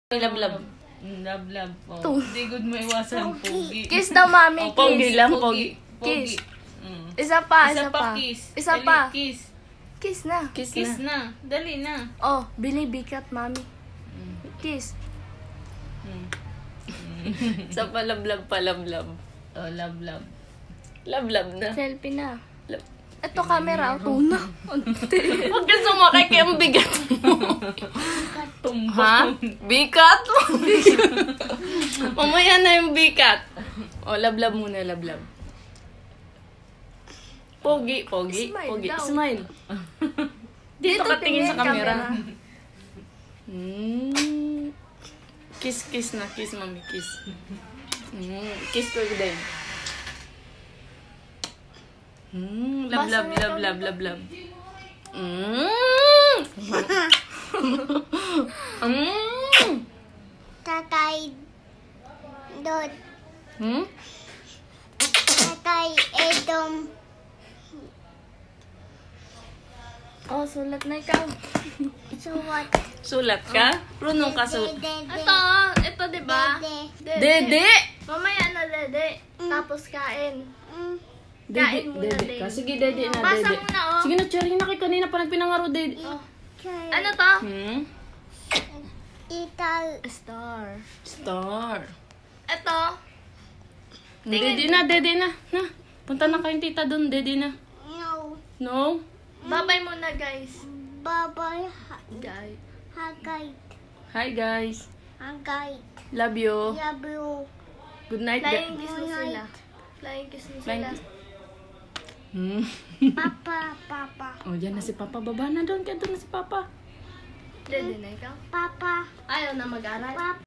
Love. Love. Oh. To. Hindi good mo iwasan. Pogi. Kiss daw, mami. Oh, pogi Kiss. lang. Pogi. Kiss. Mm. Isa pa. Kiss. Isa Dali, pa. Kiss. Kiss na. Kiss na. Dali na. Oh, Billy Bikat, mami. Kiss. Sa palab-lab. Oh, love. Love na. Selfie na. Love. Ito, camera. Tuna. Huwag ka sumakay kaya ang bigat mo. Ha? Bikat mo. Mamaya na yung bikat. O, love muna, love. Pogi. Smile Pogi. daw. Smile. Dito ka tingin sa camera. Kiss na. Kiss, mami. Kiss. Kiss ko din. Love. Tatay Dot. Hmm? Tatay Edom. Oh, sulat na ikaw. Suwat. Sulat ka? Runong ka sulat. Ito, di ba? Dede! Mamaya na, dede. Tapos kain. Dede, Kain muna, dede ka. Dede. Sige, dede na, Basa dede. mo na, oh. Sige na, charing na kay kanina pa nagpinangaro, dede. Ano to? Ital. Star. Ito. Dede na. Na, punta na kayong tita doon, dede na. No. No? Babay muna, guys. Babay. Guys. Hagay. Hi, guys. Hagay. Love you. Yabu. Good night. Flying kiss mo sila. Flying kiss mo Flying sila. kiss. Papa. Oh, dyan na si Papa. Baba na doon. Kaya doon na si Papa. Dede na ikaw. Papa. Ayaw na mag-aral. Papa.